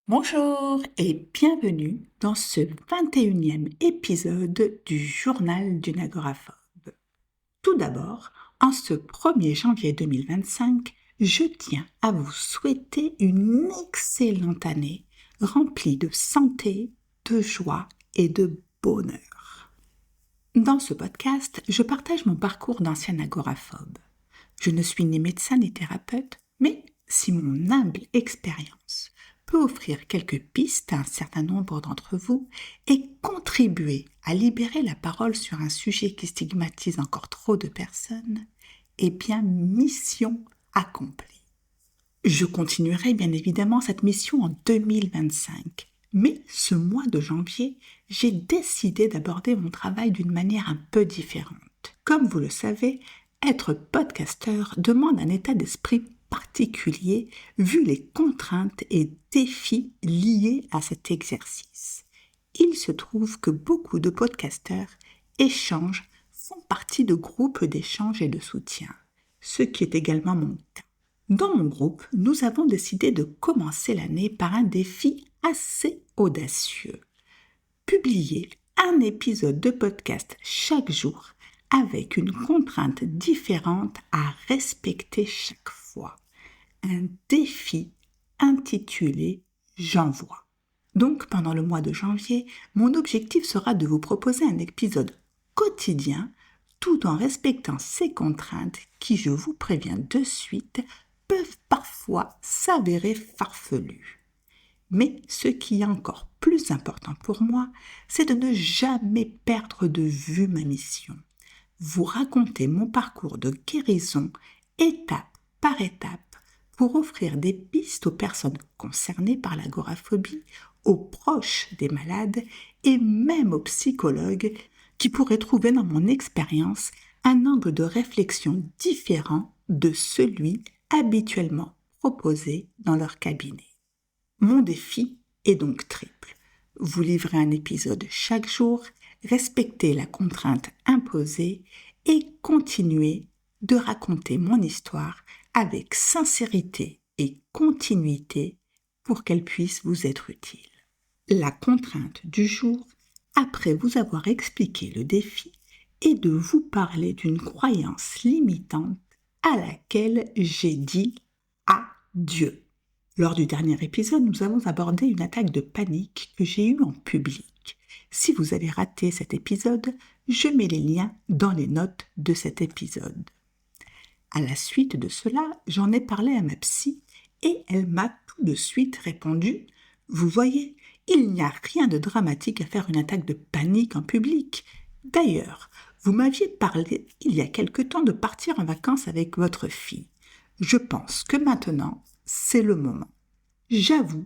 Bonjour et bienvenue dans ce 21e épisode du journal d'une agoraphobe. Tout d'abord, en ce 1er janvier 2025, je tiens à vous souhaiter une excellente année remplie de santé, de joie et de bonheur. Dans ce podcast, je partage mon parcours d'ancien agoraphobe. Je ne suis ni médecin ni thérapeute, mais si mon humble expérience peut offrir quelques pistes à un certain nombre d'entre vous et contribuer à libérer la parole sur un sujet qui stigmatise encore trop de personnes, eh bien, mission accomplie. Je continuerai bien évidemment cette mission en 2025, mais ce mois de janvier, j'ai décidé d'aborder mon travail d'une manière un peu différente. Comme vous le savez, être podcasteur demande un état d'esprit particulier vu les contraintes et défis liés à cet exercice. Il se trouve que beaucoup de podcasteurs échangent, font partie de groupes d'échange et de soutien, ce qui est également mon cas. Dans mon groupe, nous avons décidé de commencer l'année par un défi assez audacieux. Publier un épisode de podcast chaque jour avec une contrainte différente à respecter chaque fois. Un défi intitulé « J'envoie ». Donc, pendant le mois de janvier, mon objectif sera de vous proposer un épisode quotidien tout en respectant ces contraintes qui, je vous préviens de suite, peuvent parfois s'avérer farfelues. Mais ce qui est encore plus important pour moi, c'est de ne jamais perdre de vue ma mission. Vous raconter mon parcours de guérison étape par étape pour offrir des pistes aux personnes concernées par l'agoraphobie, aux proches des malades et même aux psychologues qui pourraient trouver dans mon expérience un angle de réflexion différent de celui habituellement proposé dans leur cabinet. Mon défi est donc triple. Vous livrer un épisode chaque jour, respecter la contrainte imposée et continuer de raconter mon histoire avec sincérité et continuité pour qu'elle puisse vous être utile. La contrainte du jour, après vous avoir expliqué le défi, est de vous parler d'une croyance limitante à laquelle j'ai dit adieu. Lors du dernier épisode, nous avons abordé une attaque de panique que j'ai eue en public. Si vous avez raté cet épisode, je mets les liens dans les notes de cet épisode. À la suite de cela, j'en ai parlé à ma psy et elle m'a tout de suite répondu « Vous voyez, il n'y a rien de dramatique à faire une attaque de panique en public. D'ailleurs, vous m'aviez parlé il y a quelque temps de partir en vacances avec votre fille. Je pense que maintenant, c'est le moment. » J'avoue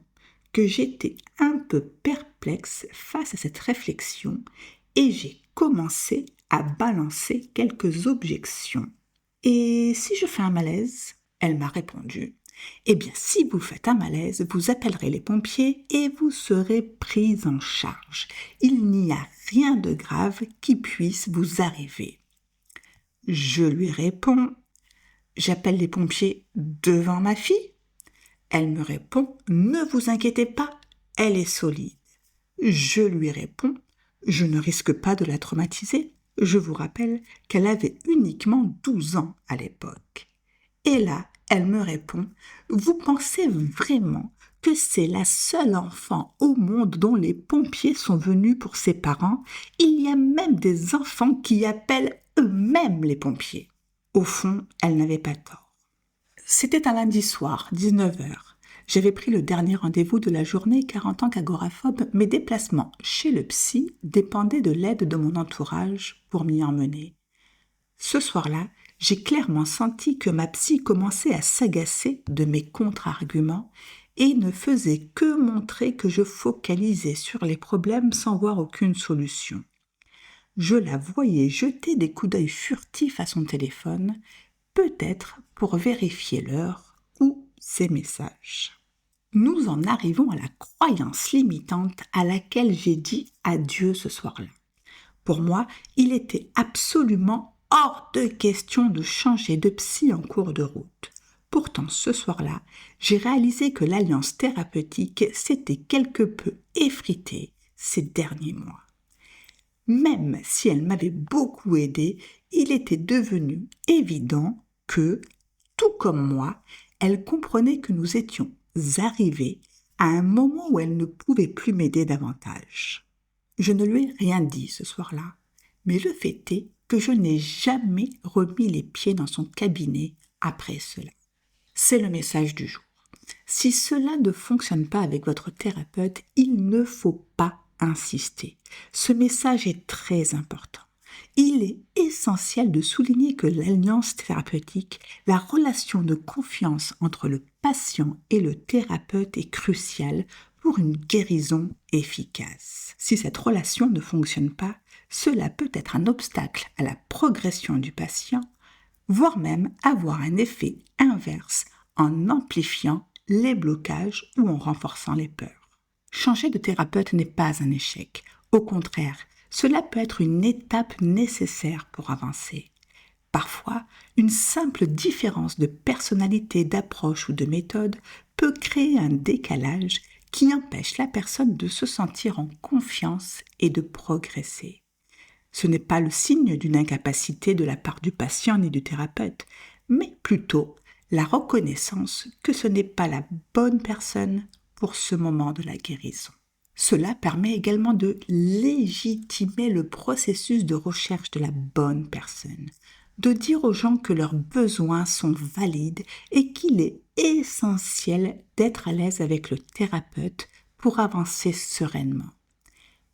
que j'étais un peu perplexe face à cette réflexion et j'ai commencé à balancer quelques objections. « Et si je fais un malaise ?» Elle m'a répondu. « Eh bien, si vous faites un malaise, vous appellerez les pompiers et vous serez prise en charge. Il n'y a rien de grave qui puisse vous arriver. » Je lui réponds « J'appelle les pompiers devant ma fille ?» Elle me répond « Ne vous inquiétez pas, elle est solide. » Je lui réponds « Je ne risque pas de la traumatiser. Je vous rappelle qu'elle avait uniquement 12 ans à l'époque. » Et là, elle me répond « Vous pensez vraiment que c'est la seule enfant au monde dont les pompiers sont venus pour ses parents? Il y a même des enfants qui appellent eux-mêmes les pompiers. » Au fond, elle n'avait pas tort. C'était un lundi soir, 19h. J'avais pris le dernier rendez-vous de la journée car en tant qu'agoraphobe, mes déplacements chez le psy dépendaient de l'aide de mon entourage pour m'y emmener. Ce soir-là, j'ai clairement senti que ma psy commençait à s'agacer de mes contre-arguments et ne faisait que montrer que je focalisais sur les problèmes sans voir aucune solution. Je la voyais jeter des coups d'œil furtifs à son téléphone, peut-être pour vérifier l'heure ou ses messages. Nous en arrivons à la croyance limitante à laquelle j'ai dit adieu ce soir-là. Pour moi, il était absolument hors de question de changer de psy en cours de route. Pourtant, ce soir-là, j'ai réalisé que l'alliance thérapeutique s'était quelque peu effritée ces derniers mois. Même si elle m'avait beaucoup aidé, il était devenu évident que, tout comme moi, elle comprenait que nous étions arrivés à un moment où elle ne pouvait plus m'aider davantage. Je ne lui ai rien dit ce soir-là, mais le fait est que je n'ai jamais remis les pieds dans son cabinet après cela. C'est le message du jour. Si cela ne fonctionne pas avec votre thérapeute, il ne faut pas insister. Ce message est très important. Il est essentiel de souligner que l'alliance thérapeutique, la relation de confiance entre le patient et le thérapeute est cruciale pour une guérison efficace. Si cette relation ne fonctionne pas, cela peut être un obstacle à la progression du patient, voire même avoir un effet inverse en amplifiant les blocages ou en renforçant les peurs. Changer de thérapeute n'est pas un échec. Au contraire, cela peut être une étape nécessaire pour avancer. Parfois, une simple différence de personnalité, d'approche ou de méthode peut créer un décalage qui empêche la personne de se sentir en confiance et de progresser. Ce n'est pas le signe d'une incapacité de la part du patient ni du thérapeute, mais plutôt la reconnaissance que ce n'est pas la bonne personne pour ce moment de la guérison. Cela permet également de légitimer le processus de recherche de la bonne personne, de dire aux gens que leurs besoins sont valides et qu'il est essentiel d'être à l'aise avec le thérapeute pour avancer sereinement.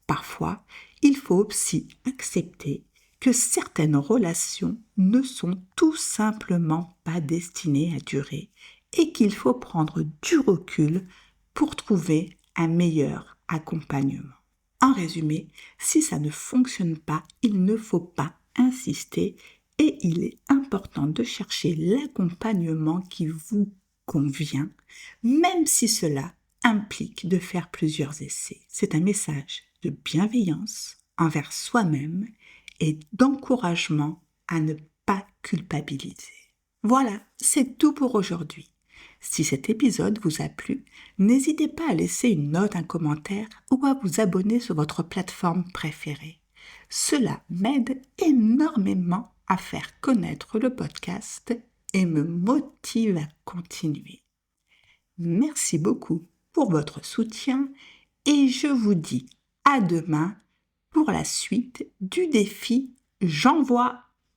Parfois, il faut aussi accepter que certaines relations ne sont tout simplement pas destinées à durer et qu'il faut prendre du recul pour trouver un meilleur accompagnement. En résumé, si ça ne fonctionne pas, il ne faut pas insister et il est important de chercher l'accompagnement qui vous convient, même si cela implique de faire plusieurs essais. C'est un message de bienveillance envers soi-même et d'encouragement à ne pas culpabiliser. Voilà, c'est tout pour aujourd'hui. Si cet épisode vous a plu, n'hésitez pas à laisser une note, un commentaire ou à vous abonner sur votre plateforme préférée. Cela m'aide énormément à faire connaître le podcast et me motive à continuer. Merci beaucoup pour votre soutien et je vous dis à demain pour la suite du défi J'envoie